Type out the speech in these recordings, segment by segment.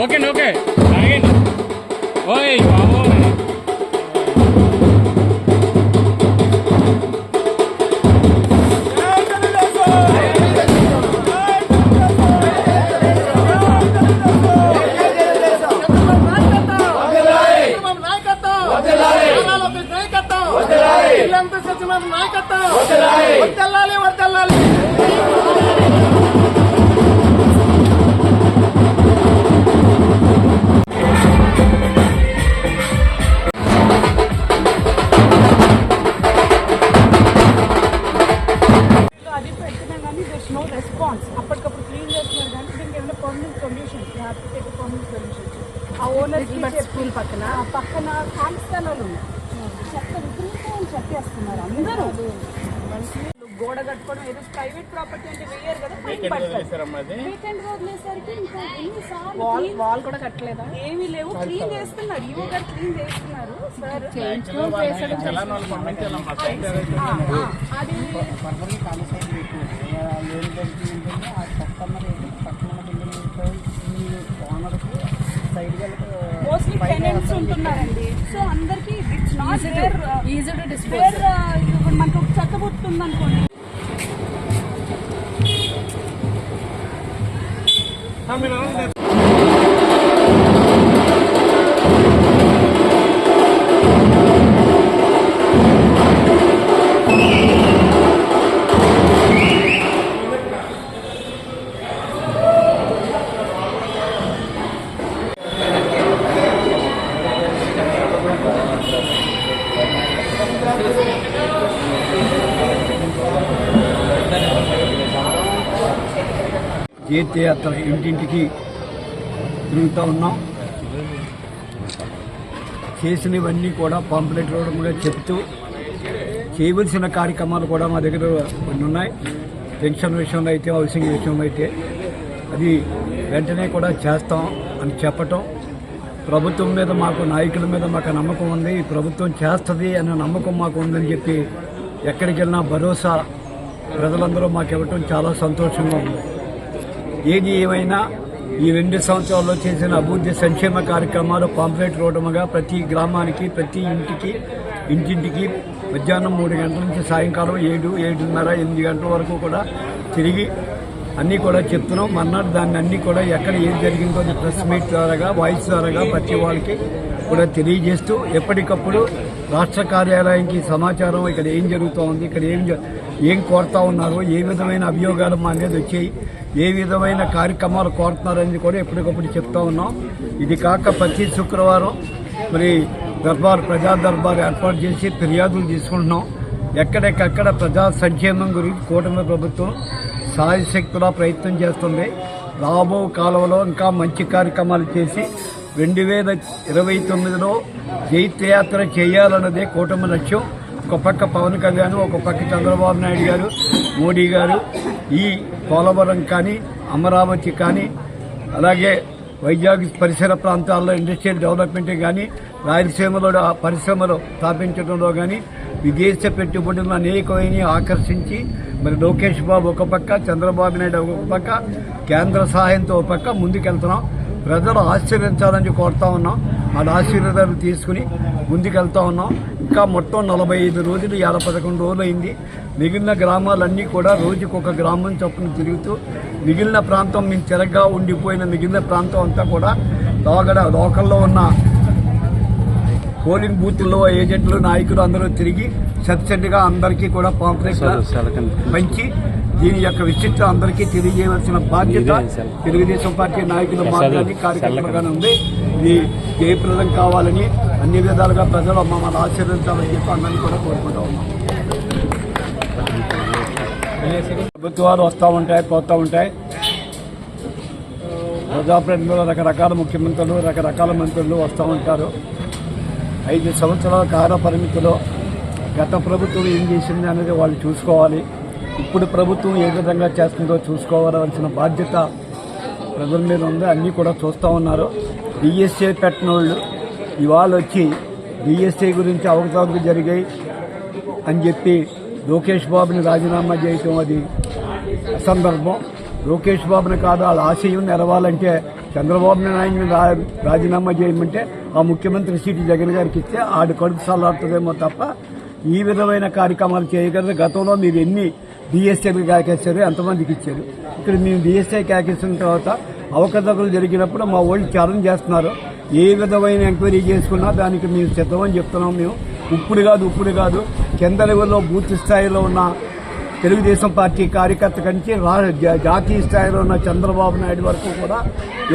Okay ఓయ్ అప్పటికప్పుడు clean చేస్తున్నారు కానీ దీనికి ఏమైనా పర్మనెంట్ సొల్యూషన్ ఆ ఓనర్ స్కూల్ పక్కన హ్యాండ్ స్కానర్లు ఉన్నాయి. చెత్త విపరీతం చెప్పేస్తున్నారు అందరూ. గోడ కట్టుకోవడం ఏదో ప్రైవేట్ ప్రాపర్టీ అంటే వేయరు కదా, వీకెండ్ వదిలేసరికి ఇంకా ఎన్నిసార్లు వాల్ కూడా కట్టలేదా, ఏమీ లేవు. క్లీన్ చేస్తున్నారు, ఈవో గారు క్లీన్ చేస్తున్నారు సార్. అది మోస్ట్లీ టెనెంట్స్ ఉంటున్నారండి. సో అందరికి it's not easy to dispose. మనకు చెత్త పుట్టుంది అనుకోండి, తీర్థయాత్ర ఇంటింటికి తిరుగుతూ ఉన్నాం. చేసినవన్నీ కూడా పాంప్లెట్ రూపంగా చెప్తూ చేయవలసిన కార్యక్రమాలు కూడా మా దగ్గర కొన్ని ఉన్నాయి. పెన్షన్ విషయంలో అయితే, హౌసింగ్ విషయంలో అయితే అది వెంటనే కూడా చేస్తాం అని చెప్పటం. ప్రభుత్వం మీద మాకు, నాయకుల మీద మాకు నమ్మకం ఉంది. ఈ ప్రభుత్వం చేస్తుంది అనే నమ్మకం మాకు ఉందని చెప్పి ఎక్కడికి వెళ్ళినా భరోసా ప్రజలందరూ మాకు ఇవ్వటం చాలా సంతోషంగా ఉంది. ఏది ఏమైనా ఈ 2 సంవత్సరాల్లో చేసిన అభివృద్ధి సంక్షేమ కార్యక్రమాలు పాంప్లెట్ రూపంగా ప్రతి గ్రామానికి, ప్రతి ఇంటింటికి మధ్యాహ్నం 3 గంటల నుంచి సాయంకాలం 7, 7:30, 8 గంటల వరకు కూడా తిరిగి అన్నీ కూడా చెప్తున్నాం. మన్నాడు దాన్ని అన్నీ కూడా ఎక్కడ ఏం జరిగిందో ప్రెస్ మీట్ ద్వారాగా, వాయిస్ ద్వారాగా ప్రతి వాళ్ళకి కూడా తెలియజేస్తూ ఎప్పటికప్పుడు రాష్ట్ర కార్యాలయానికి సమాచారం ఇక్కడ ఏం జరుగుతూ ఉంది, ఇక్కడ ఏం కోరుతా ఉన్నారో, ఏ విధమైన అభియోగాలు మా మీద వచ్చాయి, ఏ విధమైన కార్యక్రమాలు కోరుతున్నారని కూడా ఎప్పటికప్పుడు చెప్తా ఉన్నాం. ఇది కాక ప్రతి శుక్రవారం మరి ప్రజా దర్బార్ ఏర్పాటు చేసి ఫిర్యాదులు తీసుకుంటున్నాం. ఎక్కడికక్కడ ప్రజా సంక్షేమం గురించి కూటమి ప్రభుత్వం సాయశక్తులా ప్రయత్నం చేస్తుంది. రాబో కాలంలో ఇంకా మంచి కార్యక్రమాలు చేసి 2029లో జైత్రయాత్ర చేయాలన్నదే కూటమి లక్ష్యం. ఒక పక్క పవన్ కళ్యాణ్, ఒక పక్క చంద్రబాబు నాయుడు గారు, మోడీ గారు ఈ పోలవరం కానీ, అమరావతి కానీ, అలాగే వైజాగ్ పరిసర ప్రాంతాల్లో ఇండస్ట్రియల్ డెవలప్మెంట్ కానీ, రాయలసీమలో పరిశ్రమలు స్థాపించడంలో కానీ విదేశ పెట్టుబడులను అనేకమైన ఆకర్షించి మరి లోకేష్ బాబు ఒక పక్క, చంద్రబాబు నాయుడు ఒక పక్క, కేంద్ర సహాయంతో ఒక పక్క ముందుకెళ్తున్నాం. ప్రజలు ఆశీర్వదించాలని కోరుతా ఉన్నాం. వాళ్ళ ఆశీర్వాదాలు తీసుకుని ముందుకెళ్తా ఉన్నాం. ఇంకా మొత్తం 45 రోజులు 11 రోజులు అయింది. మిగిలిన గ్రామాలన్నీ కూడా రోజుకొక గ్రామం చొప్పున తిరుగుతూ మిగిలిన ప్రాంతం మేము తిరగ్గా ఉండిపోయిన మిగిలిన ప్రాంతం అంతా కూడా లోకల్లో ఉన్న పోలింగ్ బూత్ల్లో ఏజెంట్లు, నాయకులు అందరూ తిరిగి సబ్సిడీగా అందరికీ కూడా పాంప్లెట్లు పంచి దీని యొక్క విశిష్టత అందరికీ తెలియజేయవలసిన బాధ్యత తెలుగుదేశం పార్టీ నాయకుల మాత్రమే కార్యక్రమంగానే ఉంది. ఇది జయప్రదం కావాలని అన్ని విధాలుగా ప్రజలు మమ్మల్ని ఆశీర్వదించాలని చెప్పి అందరినీ కూడా కోరుకుంటూ ఉన్నాం. ప్రభుత్వాలు వస్తూ ఉంటాయి, పోతూ ఉంటాయి. ప్రజాప్రతినిధులు రకరకాల ముఖ్యమంత్రులు, రకరకాల మంత్రులు వస్తూ ఉంటారు. 5 సంవత్సరాల కాల పరిమితిలో గత ప్రభుత్వం ఏం చేసింది అనేది వాళ్ళు చూసుకోవాలి. ఇప్పుడు ప్రభుత్వం ఏ విధంగా చేస్తుందో చూసుకోవాల్సిన బాధ్యత ప్రజల మీద ఉంది. అన్నీ కూడా చూస్తూ ఉన్నారు. డిఎస్ఏ పెట్టిన వాళ్ళు ఇవాళ వచ్చి డిఎస్ఏ గురించి అవకతవకలు జరిగాయి అని చెప్పి లోకేష్ బాబుని రాజీనామా చేయటం అది అసందర్భం. లోకేష్ బాబుని కాదు, వాళ్ళ ఆశయం నెరవాలంటే చంద్రబాబు నాయుడిని రాజీనామా చేయమంటే ఆ ముఖ్యమంత్రి సీటు జగన్ గారికి ఇస్తే ఆడి కడుపు సల్లాడుతుందేమో తప్ప ఈ విధమైన కార్యక్రమాలు చేయగలరు. గతంలో మీరు ఎన్ని డిఎస్ఏలు కేకేశారు, ఎంతమందికి ఇచ్చారు? ఇక్కడ మేము డిఎస్ఏ కేకేసిన తర్వాత అవకతవకలు జరిగినప్పుడు మా వాళ్ళు ఛాలెంజ్ చేస్తున్నారు. ఏ విధమైన ఎంక్వైరీ చేసుకున్నా దానికి మేము సిద్ధమని చెప్తున్నాం. మేము ఇప్పుడు కాదు కింద లెవెల్లో బూత్ స్థాయిలో ఉన్న తెలుగుదేశం పార్టీ కార్యకర్త కంటే జాతీయ స్థాయిలో ఉన్న చంద్రబాబు నాయుడు వరకు కూడా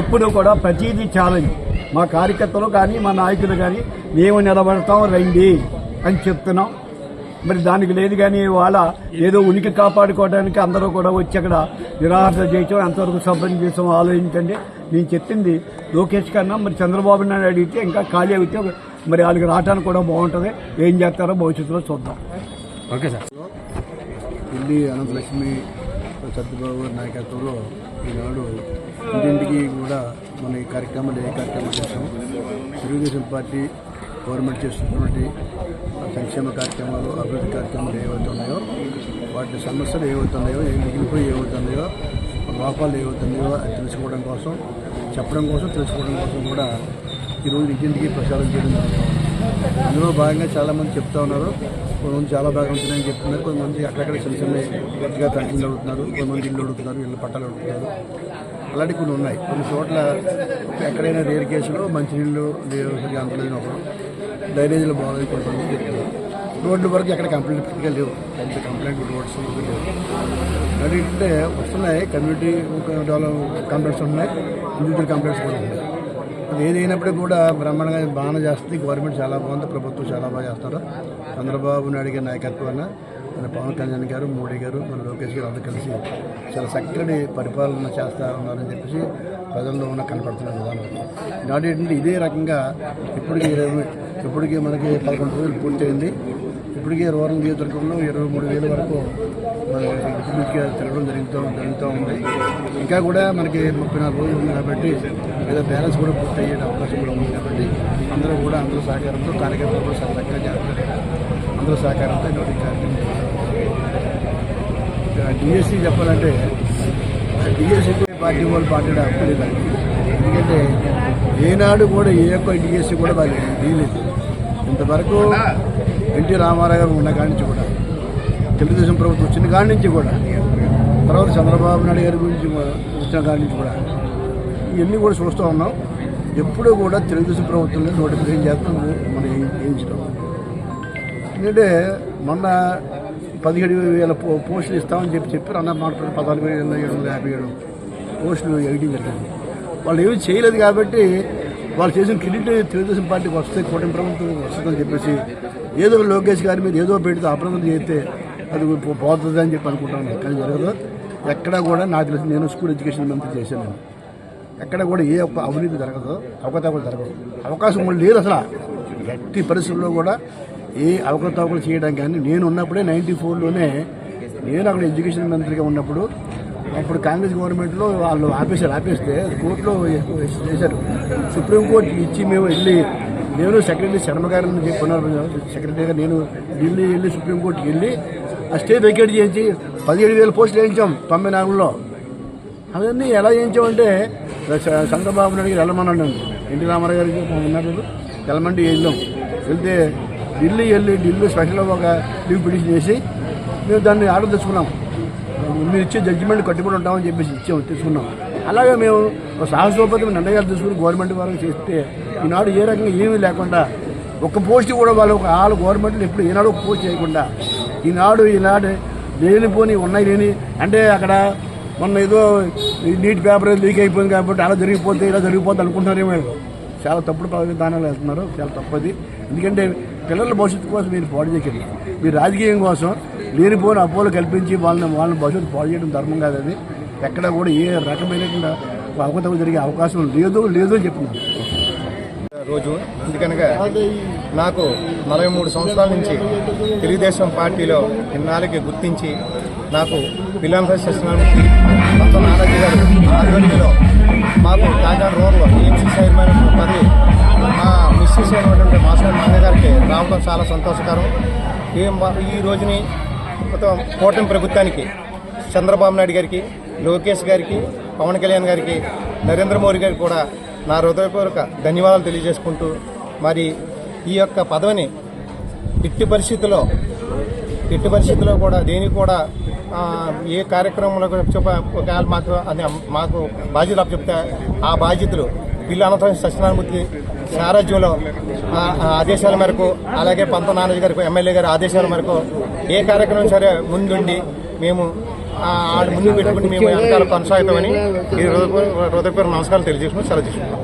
ఎప్పుడూ కూడా ప్రతిదీ ఛాలెంజ్. మా కార్యకర్తలు కానీ, మా నాయకులు కానీ మేము నిలబడతాం రండి అని చెప్తున్నాం. మరి దానికి లేదు కానీ వాళ్ళ ఏదో ఉనికి కాపాడుకోవడానికి అందరూ కూడా వచ్చి అక్కడ నిరాహార చేయటం ఎంతవరకు సభ్యం చేసాం ఆలోచించండి. నేను చెప్పింది లోకేష్ కన్నా మరి చంద్రబాబు నాయుడు అడిగితే ఇంకా ఖాళీ అయితే మరి వాళ్ళకి రావడానికి కూడా బాగుంటుంది. ఏం చేస్తారో భవిష్యత్తులో చూద్దాం. Okay sir. ఢిల్లీ అనంతలక్ష్మి సత్యబాబు గారి నాయకత్వంలో ఈనాడు ఇంటింటికి కూడా మన ఈ కార్యక్రమాలు చేస్తాము. తెలుగుదేశం పార్టీ గవర్నమెంట్ చేస్తున్నటువంటి సంక్షేమ కార్యక్రమాలు, అభివృద్ధి కార్యక్రమాలు ఏవైతే ఉన్నాయో వాటి సమస్యలు ఏవైతున్నాయో, మిగిలిపోయి ఏవైతున్నాయో, లోపాలు ఏవైతున్నాయో అది తెలుసుకోవడం కోసం, తెలుసుకోవడం కోసం కూడా ఈరోజు ఇంటింటికి ప్రచారం చేయడం జరుగుతుంది. అందులో భాగంగా చాలామంది చెప్తా ఉన్నారు. కొంతమంది చాలా బాగా ఉంటున్నాయని చెప్తున్నారు. కొంతమంది అక్కడక్కడ చిన్న చిన్న గట్టిగా పెన్షన్లు అడుగుతున్నారు, కొంతమంది ఇల్లు అడుగుతున్నారు, ఇళ్ళ పట్టాలు అడుగుతున్నారు. అలాంటివి కొన్ని ఉన్నాయి. కొన్ని చోట్ల ఎక్కడైనా రేర్ కేసులో మంచినీళ్ళు లేవు, సరిగా అందలేనప్పుడు డ్రైనేజీలు బాగుంది కొంతమంది చెప్తున్నారు. రోడ్ల వరకు ఎక్కడ కంప్లైంట్గా లేవు, కంప్లైంట్ రోడ్స్ లేవు. అంటే వస్తున్నాయి, కమ్యూనిటీ కంప్లైంట్స్ ఉన్నాయి, ఇండివిజువల్ కంప్లైంట్స్ కూడా ఉన్నాయి. అది ఏదైనప్పటికీ కూడా బ్రహ్మాండంగా బాగా చేస్తుంది. గవర్నమెంట్ చాలా బాగుంది, ప్రభుత్వం చాలా బాగా చేస్తారు. చంద్రబాబు నాయుడు గారి నాయకత్వాన మన పవన్ కళ్యాణ్ గారు, మోడీ గారు, మన లోకేష్ గారు అందరూ కలిసి చాలా చక్కటి పరిపాలన చేస్తూ ఉన్నారని చెప్పేసి ప్రజల్లో ఉన్న కనపడుతున్న విధానం. నాటి ఏంటంటే ఇదే రకంగా ఇప్పటికీ మనకి 11 రోజులు పూర్తయింది. ఇప్పటికే రూరల్ నియోజకవర్గంలో 23,000 వరకు మన ఇంటికి తిరగడం జరుగుతూ ఉంది. ఇంకా కూడా మనకి 34 రోజులు ఉంది కాబట్టి ఏదో బ్యాలెన్స్ కూడా పూర్తి అయ్యే అవకాశం కూడా ఉంది. కాబట్టి అందరూ సహకారంతో కార్యకర్తలు కూడా చక్కగా చేస్తారు. అందరూ సహకారంతో ఇటువంటి కార్యక్రమం. డిఎస్సీ చెప్పాలంటే డిఎస్సీ పార్టీ వాళ్ళు పార్టీ అప్పలేదు. ఎందుకంటే ఏనాడు కూడా ఏ ఒక్క డిఎస్సీ కూడా వాళ్ళు తీయలేదు. ఇంతవరకు ఎన్టీ రామారావు గారు ఉన్న కాడి నుంచి కూడా, తెలుగుదేశం ప్రభుత్వం వచ్చిన కాడి నుంచి కూడా, తర్వాత చంద్రబాబు నాయుడు గారి గురించి వచ్చిన కాడి నుంచి కూడా ఇవన్నీ కూడా చూస్తూ ఉన్నాం. ఎప్పుడూ కూడా తెలుగుదేశం ప్రభుత్వంలో నోటిఫికేషన్ చేస్తాం మనం వేయించడం. ఎందుకంటే మొన్న 17,000 పోస్టులు ఇస్తామని చెప్పారు. అన్న మాట్లాడు 14,757 పోస్టులు వేయడం జరిగింది. వాళ్ళు ఏమీ చేయలేదు కాబట్టి వాళ్ళు చేసిన క్రెడిట్ తెలుగుదేశం పార్టీకి వస్తే, కూటమి ప్రభుత్వం వస్తుందని చెప్పేసి ఏదో లోకేష్ గారి మీద ఏదో పెడితే అప్రమత్తం చేస్తే అది పోతుంది అని చెప్పి అనుకుంటాను. కానీ జరగదు. ఎక్కడ కూడా నాకు తెలిసి నేను స్కూల్ ఎడ్యుకేషన్ మంత్రి చేశాను. ఎక్కడ కూడా ఏ ఒక్క అవినీతి జరగదు, అవకతవకలు జరగదు. అవకాశం కూడా లేదు అసలు. ఎట్టి పరిస్థితుల్లో కూడా ఏ అవకతవకలు చేయడం కానీ నేను ఉన్నప్పుడే 94లోనే నేను అక్కడ ఎడ్యుకేషన్ మంత్రిగా ఉన్నప్పుడు అప్పుడు కాంగ్రెస్ గవర్నమెంట్లో వాళ్ళు ఆపేస్తే కోర్టులో చేశారు. సుప్రీంకోర్టు ఇచ్చి మేము వెళ్ళి నేను సెక్రటరీ శర్మ గారిని చెప్పుకున్నారు. సెక్రటరీగా నేను ఢిల్లీ వెళ్ళి సుప్రీంకోర్టుకి వెళ్ళి ఆ స్టే వెకేట్ చేయించి 17,000 పోస్టులు వేయించాం 94లో. అవన్నీ ఎలా చేయించామంటే చంద్రబాబు నాయుడు గారు వెళ్ళమన్నాడు, ఎన్టీ రామారావు గారికి ఉన్నాడు, వెళ్ళమంటే వెళ్తే ఢిల్లీ స్పెషల్ ఒక లీవ్ పిటిషన్ చేసి మేము దాన్ని ఆర్డర్ తెచ్చుకున్నాం. మీరు ఇచ్చే జడ్జిమెంట్ కట్టుబడి ఉంటామని చెప్పేసి తెచ్చుకున్నాం. అలాగే మేము సాహసోపతి నిర్ణయాలు తీసుకుని గవర్నమెంట్ వారికి చేస్తే ఈనాడు ఏ రకంగా ఏమీ లేకుండా ఒక్క పోస్ట్ కూడా వాళ్ళ గవర్నమెంట్లు ఎప్పుడు ఈనాడు ఒక పోస్ట్ చేయకుండా ఈనాడు లేనిపోని ఉన్నాయి లేని అంటే అక్కడ మొన్న ఏదో నీట్ పేపర్ లీక్ అయిపోయింది కాబట్టి అలా జరిగిపోతే ఇలా జరిగిపోతే అనుకుంటున్నారేమో. చాలా తప్పుడు విధానాలు వెళ్తున్నారు. చాలా తప్పది. ఎందుకంటే పిల్లల భవిష్యత్తు కోసం మీరు పాడు చేయకండి. మీరు రాజకీయం కోసం లేనిపోయిన అపోలు కల్పించి వాళ్ళని భవిష్యత్తు పాడు చేయడం ధర్మం కాదు. అది ఎక్కడ కూడా ఏ రకమైనటువంటి అవకతవకలు జరిగే అవకాశం లేదు అని చెప్తున్నాను. రోజు ఎందుకనగా నాకు 43 సంవత్సరాల నుంచి తెలుగుదేశం పార్టీలో ఇన్నాళ్ళకి గుర్తించి నాకు పిల్లల శిక్షణానికి మొత్తం నానాజీ గారు ఆధ్వర్యంలో మాకు కాకినాడ రోడ్లో ఏఎంసీ చైర్మన్ పదవి మా మిస్సెస్ అయినటువంటి మాస్టర్ నాన్న గారికి రావడం చాలా సంతోషకరం. ఈ రోజుని కూటమి ప్రభుత్వానికి చంద్రబాబు నాయుడు గారికి, లోకేష్ గారికి, పవన్ కళ్యాణ్ గారికి, నరేంద్ర మోడీ గారికి కూడా నా హృదయపూర్వక ధన్యవాదాలు తెలియజేసుకుంటూ మరి ఈ యొక్క పదవిని ఎట్టి పరిస్థితుల్లో కూడా దేనికి కూడా ఏ కార్యక్రమంలో ఒకవేళ మాకు బాధ్యతలు అప్పచెప్తే ఆ బాధ్యతలు పిల్ల అనంతరం సత్యనారాయణమూర్తి సారథ్యంలో ఆదేశాల మేరకు అలాగే పంత నానాజీ గారికి ఎమ్మెల్యే గారి ఆదేశాల మేరకు ఏ కార్యక్రమం సరే ముందుండి మేము ముందు పెట్టుకుని మేము వెనకాల కొనసాగుతామని ఈ హృదయపూర్వక నమస్కారాలు తెలియజేసుకుని సెలవు తీసుకుంటాం.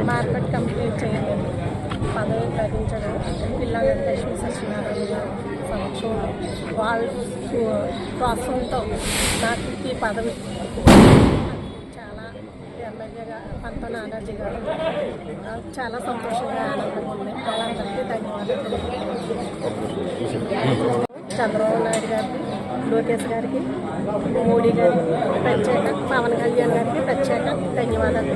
మార్కెట్ కంప్లీట్ చేయడం పదవి ప్రకటించడం పిల్లల లక్ష్మీ సత్యనారాయణ సమక్షంలో వాళ్ళు ప్రోత్సాహంతో నాకు ఈ పదవి చాలా ఎమ్మెల్యేగా పంత నానాజీ గారు చాలా సంతోషంగా ఆనందంగా ఉంది. వాళ్ళందరికీ ధన్యవాదాలు. చంద్రబాబు నాయుడు గారికి, లోకేష్ గారికి, మోడీ గారికి ప్రత్యేక, పవన్ కళ్యాణ్ గారికి ప్రత్యేక ధన్యవాదాలు.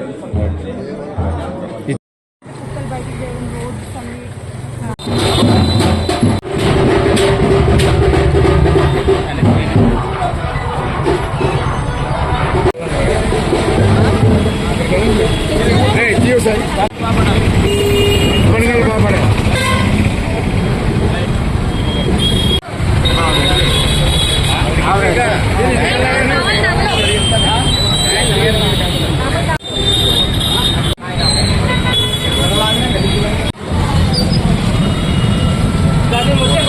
मुझे